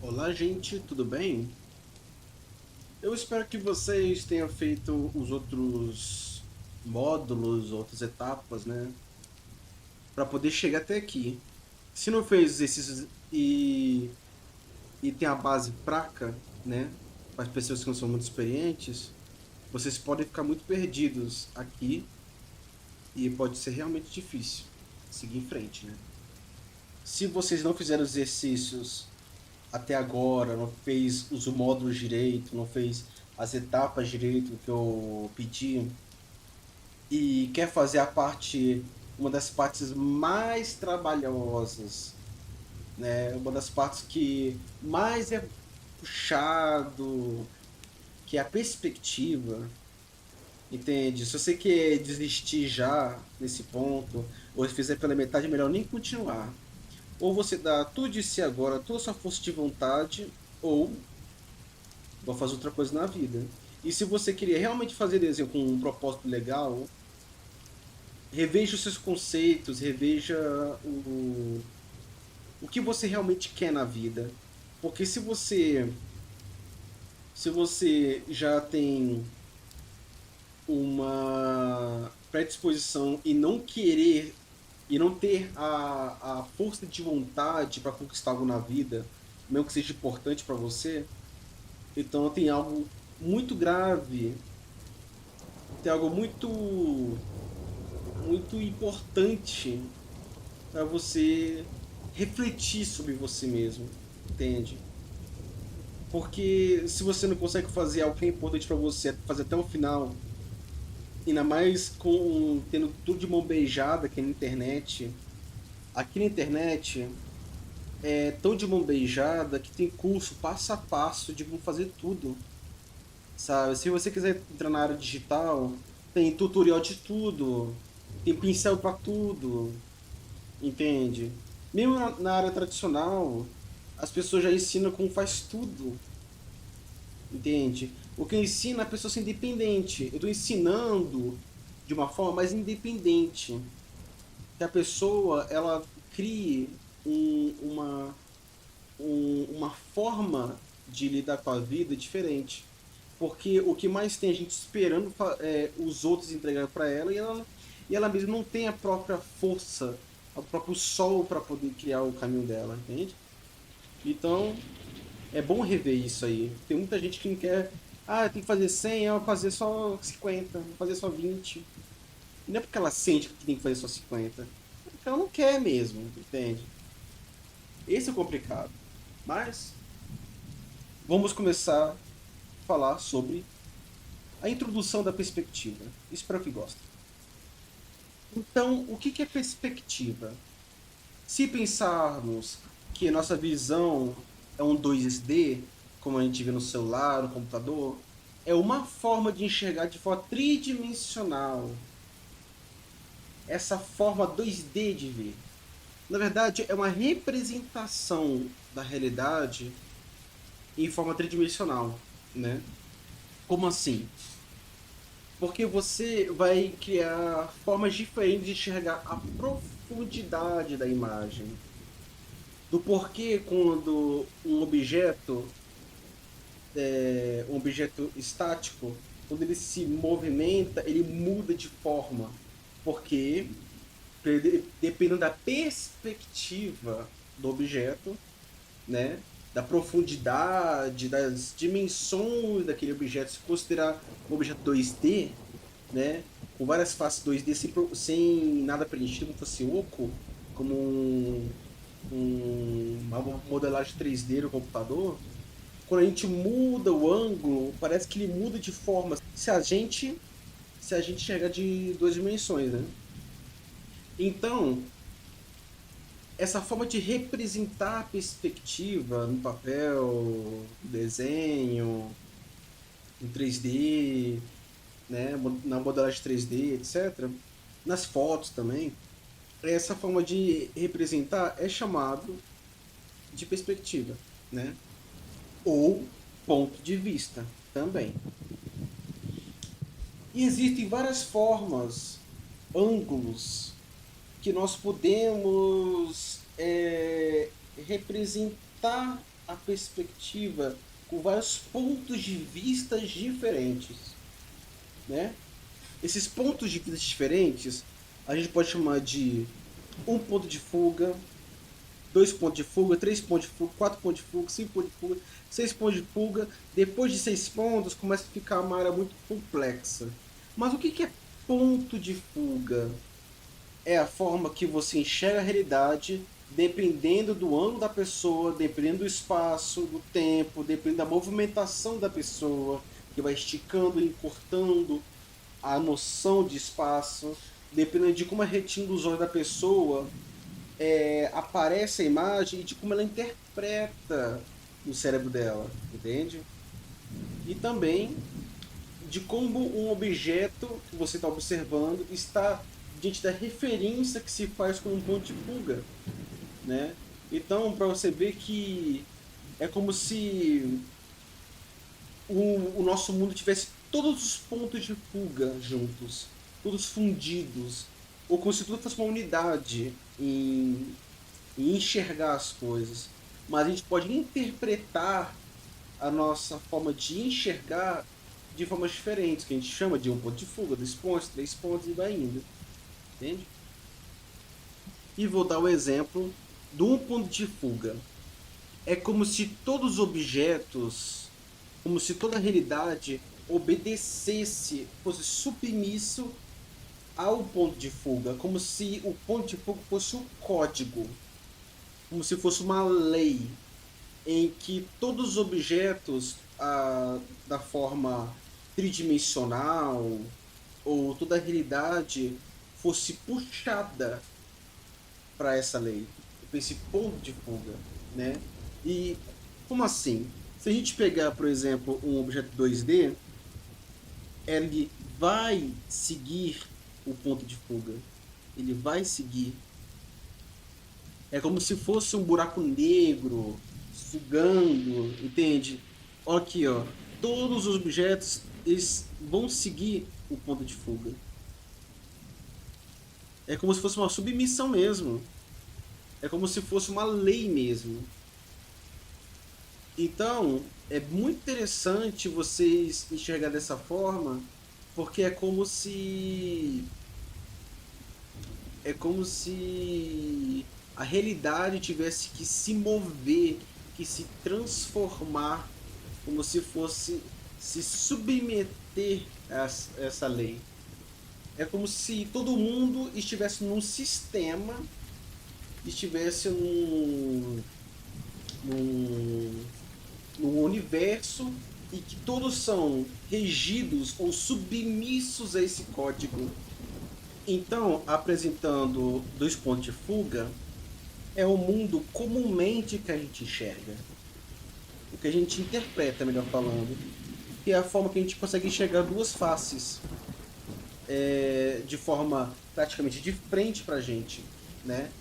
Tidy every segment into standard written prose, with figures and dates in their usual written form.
Olá, gente, tudo bem? Eu espero que vocês tenham feito os outros módulos, outras etapas, né, para poder chegar até aqui. Se não fez esses e tem a base fraca, né, para as pessoas que não são muito experientes, vocês podem ficar muito perdidos aqui e pode ser realmente difícil seguir em frente, né? Se vocês não fizeram os exercícios até agora, não fez os módulos direito, não fez as etapas direito que eu pedi e quer fazer uma das partes mais trabalhosas, né? Uma das partes que mais é puxado, que é a perspectiva, entende? Se você quer desistir já nesse ponto, ou se fizer pela metade, é melhor nem continuar. Ou você dá tudo de si agora, toda a sua força de vontade, ou vou fazer outra coisa na vida. E se você queria realmente fazer desenho com um propósito legal, reveja os seus conceitos, reveja o que você realmente quer na vida. Porque se você já tem uma predisposição e não querer e não ter a força de vontade para conquistar algo na vida, mesmo que seja importante para você, então tem algo muito grave, tem algo muito importante para você refletir sobre você mesmo, entende? Porque se você não consegue fazer algo que é importante para você, fazer até o final, ainda mais com tendo tudo de mão beijada aqui na internet. Aqui na internet é tão de mão beijada que tem curso passo a passo de como fazer tudo, sabe? Se você quiser entrar na área digital, tem tutorial de tudo, tem pincel para tudo, entende? Mesmo na área tradicional, as pessoas já ensinam como faz tudo, entende? O que ensina é a pessoa a ser independente. Eu estou ensinando de uma forma mais independente, que a pessoa ela crie uma forma de lidar com a vida diferente. Porque o que mais tem a gente esperando os outros entregarem para ela e ela mesma não tem a própria força, o próprio sol para poder criar o caminho dela, entende? Então é bom rever isso aí. Tem muita gente que não quer. Ah, tem que fazer 100, eu vou fazer só 50, vou fazer só 20. E não é porque ela sente que tem que fazer só 50. É porque ela não quer mesmo, entende? Esse é o complicado. Mas vamos começar a falar sobre a introdução da perspectiva. Espero que gostem. Então, o que é perspectiva? Se pensarmos que a nossa visão é um 2D, como a gente vê no celular, no computador, é uma forma de enxergar de forma tridimensional. Essa forma 2D de ver. Na verdade, é uma representação da realidade em forma tridimensional, né? Como assim? Porque você vai criar formas diferentes de enxergar a profundidade da imagem. Do porquê quando um objeto estático, quando ele se movimenta, ele muda de forma. Porque dependendo da perspectiva do objeto, né, da profundidade, das dimensões daquele objeto, se considerar um objeto 2D, né, com várias faces 2D sem nada preenchido, como fosse oco, como uma modelagem 3D no computador, quando a gente muda o ângulo, parece que ele muda de forma. Se a gente enxergar de duas dimensões, né? Então, essa forma de representar a perspectiva no papel, no desenho, em 3D, né, na modelagem 3D, etc., nas fotos também, essa forma de representar é chamado de perspectiva, né? Ou ponto de vista também. E existem várias formas, ângulos, que nós podemos representar a perspectiva com vários pontos de vista diferentes, né? Esses pontos de vista diferentes a gente pode chamar de um ponto de fuga, dois pontos de fuga, três pontos de fuga, quatro pontos de fuga, cinco pontos de fuga, seis pontos de fuga. Depois de 6 pontos começa a ficar uma área muito complexa. Mas o que é ponto de fuga? É a forma que você enxerga a realidade dependendo do ângulo da pessoa, dependendo do espaço, do tempo, dependendo da movimentação da pessoa, que vai esticando e encurtando a noção de espaço, dependendo de como a retina dos olhos da pessoa aparece a imagem e de como ela interpreta no cérebro dela, entende? E também de como um objeto que você está observando está diante da referência que se faz com um ponto de fuga, né? Então, para você ver que é como se o nosso mundo tivesse todos os pontos de fuga juntos, todos fundidos, ou como se tudo fosse uma unidade em enxergar as coisas. Mas a gente pode interpretar a nossa forma de enxergar de formas diferentes, que a gente chama de um ponto de fuga, 2 pontos, 3 pontos e vai indo. Entende? E vou dar o exemplo do um ponto de fuga. É como se todos os objetos, como se toda a realidade obedecesse, fosse submisso ao ponto de fuga, como se o ponto de fuga fosse um código, como se fosse uma lei em que todos os objetos da forma tridimensional ou toda a realidade fosse puxada para essa lei, para esse ponto de fuga, né? E como assim? Se a gente pegar, por exemplo, um objeto 2D, ele vai seguir o ponto de fuga. Ele vai seguir. É como se fosse um buraco negro sugando, entende? Olha aqui, ó. Todos os objetos eles vão seguir o ponto de fuga. É como se fosse uma submissão mesmo. É como se fosse uma lei mesmo. Então, é muito interessante vocês enxergar dessa forma, porque é como se a realidade tivesse que se mover, que se transformar, como se fosse se submeter a essa lei. É como se todo mundo estivesse num sistema, estivesse num, num universo e que todos são regidos ou submissos a esse código. Então, apresentando 2 pontos de fuga, é o mundo comumente que a gente enxerga. O que a gente interpreta, melhor falando. Que é a forma que a gente consegue enxergar duas faces. De forma praticamente de frente pra gente, né?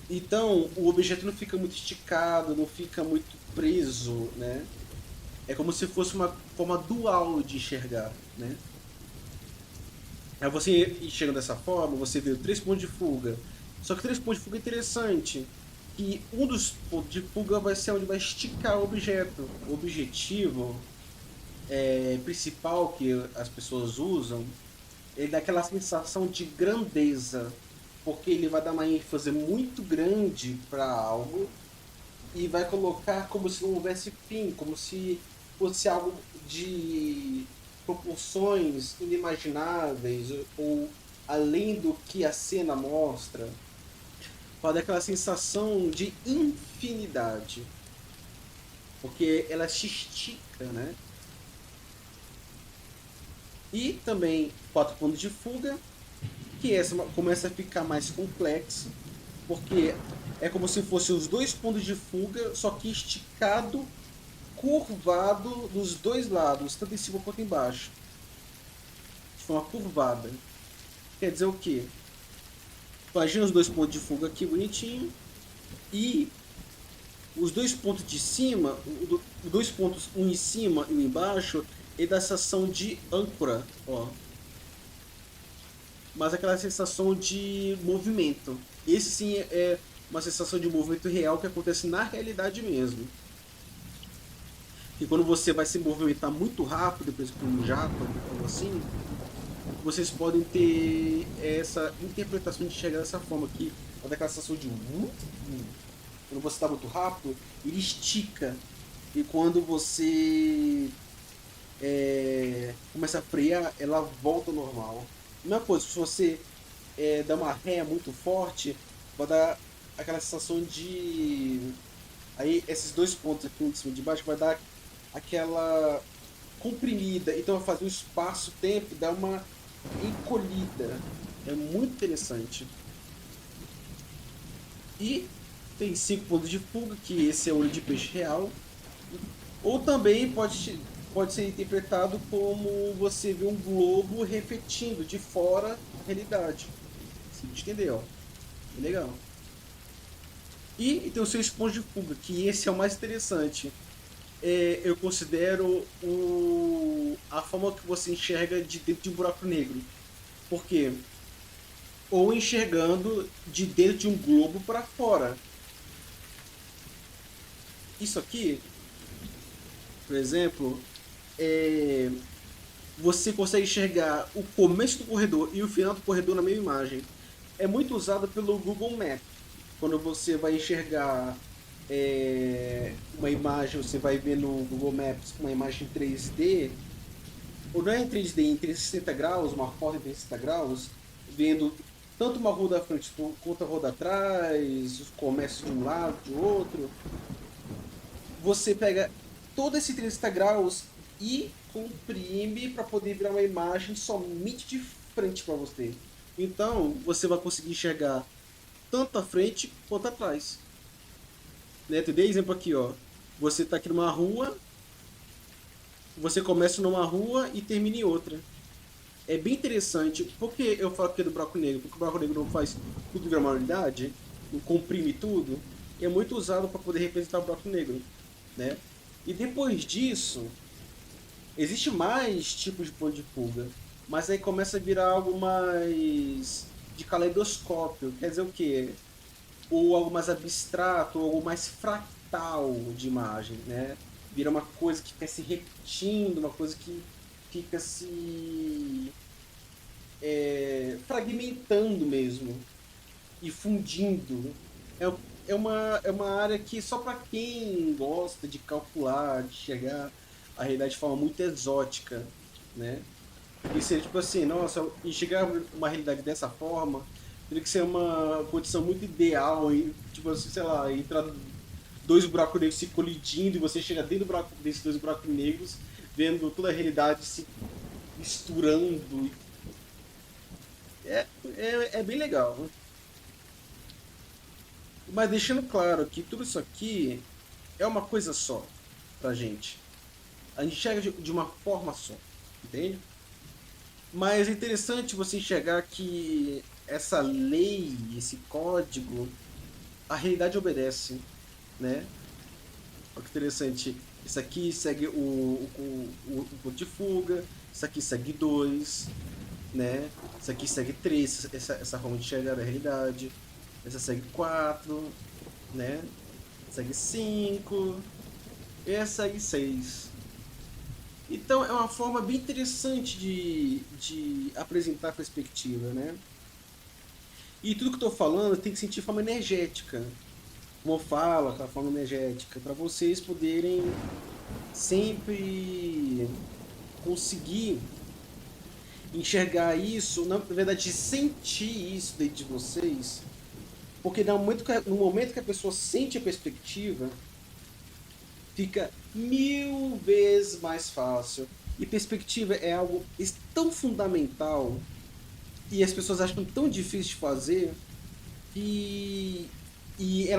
Então, o objeto não fica muito esticado, não fica muito preso, né? É como se fosse uma forma dual de enxergar, né? Aí você enxerga dessa forma, você vê 3 pontos de fuga. Só que 3 pontos de fuga é interessante. Que um dos pontos de fuga vai ser onde vai esticar o objeto. O objetivo principal que as pessoas usam, ele dá aquela sensação de grandeza. Porque ele vai dar uma ênfase muito grande para algo e vai colocar como se não houvesse fim, como se fosse algo de proporções inimagináveis ou além do que a cena mostra, para dar aquela sensação de infinidade, porque ela se estica, né? E também 4 pontos de fuga, que essa começa a ficar mais complexo, porque é como se fossem os 2 pontos de fuga, só que esticado, curvado dos dois lados, tanto em cima quanto embaixo. forma curvada. Quer dizer o quê? Imagina os dois pontos de fuga aqui bonitinho. E os dois pontos de cima, os dois pontos, um em cima e um embaixo, ele dá a sensação de âncora, ó. Mas aquela sensação de movimento. Esse sim é uma sensação de movimento real que acontece na realidade mesmo. E quando você vai se movimentar muito rápido, por exemplo, um jato, algo assim, vocês podem ter essa interpretação de chegar dessa forma aqui, daquela sensação de quando você está muito rápido, ele estica. E quando você começa a frear, ela volta ao normal. Mesma coisa, se você dá uma ré muito forte, vai dar aquela sensação de. Aí esses dois pontos aqui em cima e de baixo vai dar aquela comprimida, então vai fazer o espaço-tempo, dar uma encolhida. É muito interessante. E tem 5 pontos de fuga, que esse é o olho de peixe real. Ou também pode ser interpretado como você vê um globo refletindo de fora a realidade. Você entendeu? É legal. E tem os 6 pontos de fuga, que esse é o mais interessante. Eu considero a forma que você enxerga de dentro de um buraco negro. Por quê? Ou enxergando de dentro de um globo para fora. Isso aqui, por exemplo, você consegue enxergar o começo do corredor e o final do corredor na mesma imagem. É muito usado pelo Google Maps. Quando você vai enxergar uma imagem, você vai ver no Google Maps uma imagem 3D, ou não é em 3D, em 360 graus, uma foto em 360 graus, vendo tanto uma rua da frente quanto a rua da trás, os comércios de um lado, de outro. Você pega todo esse 360 graus e comprime para poder virar uma imagem somente de frente para você. Então você vai conseguir enxergar tanto a frente quanto atrás. Né? Te dei exemplo aqui, ó. Você está aqui numa rua, você começa numa rua e termina em outra. É bem interessante. Por que eu falo que é do buraco negro? Porque o buraco negro não faz tudo virar uma unidade, não comprime tudo. É muito usado para poder representar o buraco negro, né? E depois disso, existe mais tipos de ponto de fuga, mas aí começa a virar algo mais de caleidoscópio. Quer dizer o quê? Ou algo mais abstrato, ou algo mais fractal de imagem, né? Vira uma coisa que fica se repetindo, uma coisa que fica se fragmentando mesmo e fundindo. É, é uma área que só para quem gosta de calcular, de chegar à realidade de forma muito exótica, né? E seria tipo assim, nossa, enxergar uma realidade dessa forma teria que ser uma condição muito ideal, e, tipo assim, sei lá, entrar dois buracos negros se colidindo e você chega dentro desses dois buracos negros, vendo toda a realidade se misturando. É bem legal. Né? Mas deixando claro que tudo isso aqui é uma coisa só pra gente. A gente enxerga de uma forma só, entende? Mas é interessante você enxergar que essa lei, esse código, a realidade obedece, né? Olha que interessante. Isso aqui segue o ponto de fuga, isso aqui segue 2, né? Isso aqui segue 3, essa forma de enxergar a realidade. Essa segue 4, né? Segue 5, e essa segue 6. Então é uma forma bem interessante de apresentar a perspectiva, né? E tudo que eu estou falando tem que sentir de forma energética. Como eu falo, aquela forma energética, para vocês poderem sempre conseguir enxergar isso, na verdade sentir isso dentro de vocês, porque no momento que a pessoa sente a perspectiva, fica 1000 vezes mais fácil. E perspectiva é algo tão fundamental e as pessoas acham tão difícil de fazer e, e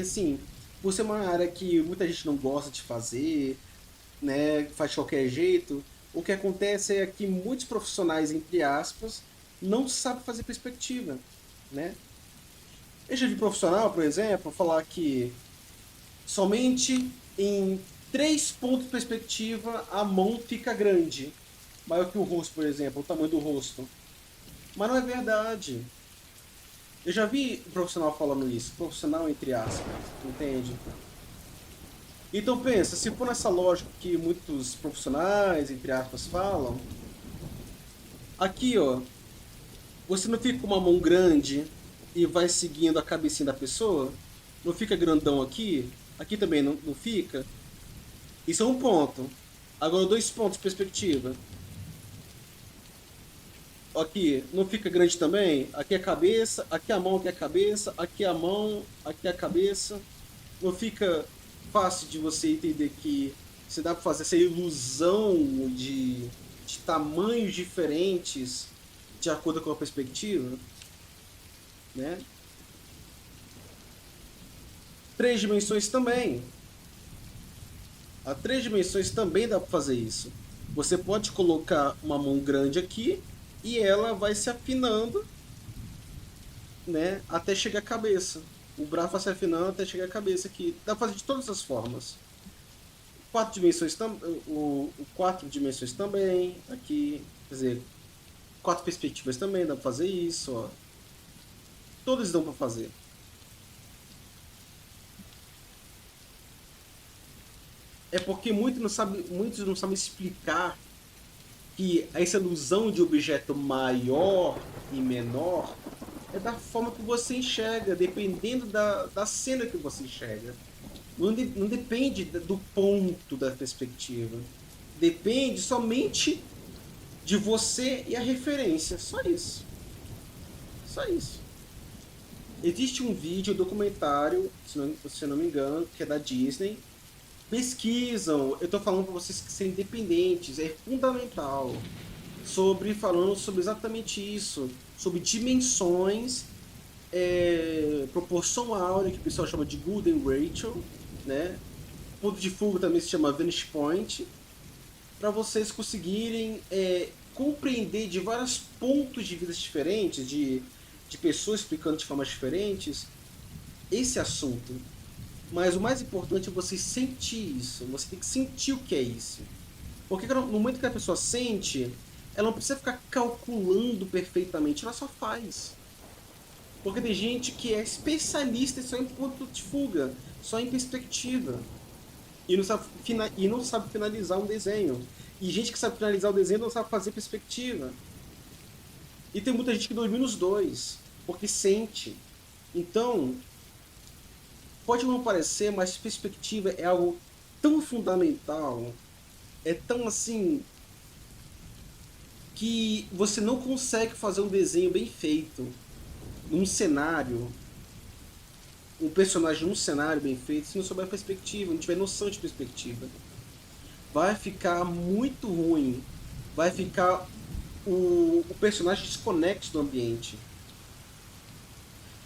assim, por ser uma área que muita gente não gosta de fazer, né, faz de qualquer jeito, O que acontece é que muitos profissionais, entre aspas, não sabem fazer perspectiva, né? Eu já vi profissional, por exemplo, falar que somente em 3 pontos de perspectiva a mão fica grande, maior que o rosto, por exemplo, o tamanho do rosto. Mas não é verdade. Eu já vi profissional falando isso, profissional entre aspas, entende? Então pensa, se for nessa lógica que muitos profissionais, entre aspas, falam, aqui ó, você não fica com uma mão grande e vai seguindo a cabecinha da pessoa? Não fica grandão aqui? Aqui também não fica? Isso é um ponto. Agora 2 pontos de perspectiva. Aqui não fica grande também? Aqui é a cabeça, aqui é a mão, aqui é a cabeça, aqui é a mão, aqui é a cabeça. Não fica fácil de você entender que você dá para fazer essa ilusão de tamanhos diferentes de acordo com a perspectiva, né? 3 dimensões também. A 3 dimensões também dá para fazer isso. Você pode colocar uma mão grande aqui e ela vai se afinando, né, até chegar à cabeça. O braço vai se afinando até chegar à cabeça aqui. Dá para fazer de todas as formas. 4 dimensões o 4 dimensões também aqui, quer dizer, 4 perspectivas também dá para fazer isso, ó. Todos dão para fazer. É porque muitos não sabem explicar que essa ilusão de objeto maior e menor é da forma que você enxerga, dependendo da cena que você enxerga. Não depende do ponto da perspectiva. Depende somente de você e a referência. Só isso. Só isso. Existe um vídeo, um documentário, se não me engano, que é da Disney. Pesquisam, eu estou falando para vocês que serem independentes, é fundamental. Falando sobre exatamente isso, sobre dimensões, proporção áurea, que o pessoal chama de Golden Ratio, né? Ponto de fuga também se chama Vantage Point, para vocês conseguirem compreender de vários pontos de vista diferentes, de pessoas explicando de formas diferentes, esse assunto. Mas o mais importante é você sentir isso. Você tem que sentir o que é isso. Porque no momento que a pessoa sente, ela não precisa ficar calculando perfeitamente, ela só faz. Porque tem gente que é especialista só em ponto de fuga, só em perspectiva. E não sabe finalizar um desenho. E gente que sabe finalizar o desenho não sabe fazer perspectiva. E tem muita gente que domina os dois, porque sente. Então, pode não parecer, mas perspectiva é algo tão fundamental, é tão assim, que você não consegue fazer um desenho bem feito num cenário, um personagem num cenário bem feito, se não souber perspectiva, não tiver noção de perspectiva. Vai ficar muito ruim. Vai ficar o personagem desconecta do ambiente.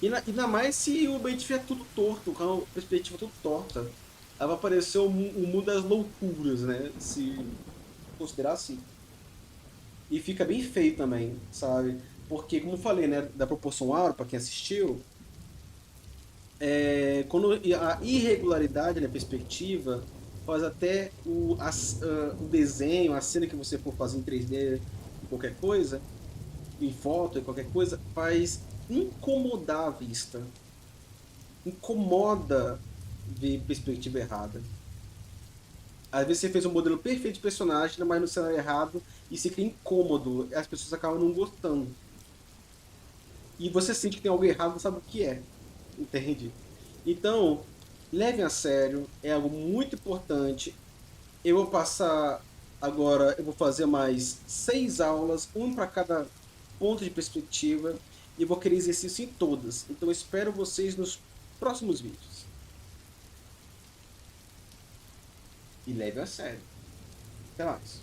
E ainda mais se o ambiente estiver tudo torto, com a perspectiva tudo torta. Aí vai aparecer o mundo das loucuras, né? Se considerar assim. E fica bem feio também, sabe? Porque, como eu falei, né, da proporção áurea, para quem assistiu, quando a irregularidade na perspectiva faz até o desenho, a cena que você for fazer em 3D, qualquer coisa, em foto, em qualquer coisa, faz incomodar a vista. Incomoda ver perspectiva errada. Às vezes você fez um modelo perfeito de personagem, mas no cenário errado, e fica incômodo, as pessoas acabam não gostando. E você sente que tem algo errado, não sabe o que é. Entende? Então, levem a sério, é algo muito importante. Eu vou passar agora, eu vou fazer mais 6 aulas, um para cada ponto de perspectiva, e vou querer exercício em todas. Então, eu espero vocês nos próximos vídeos. E leve a sério. Até mais.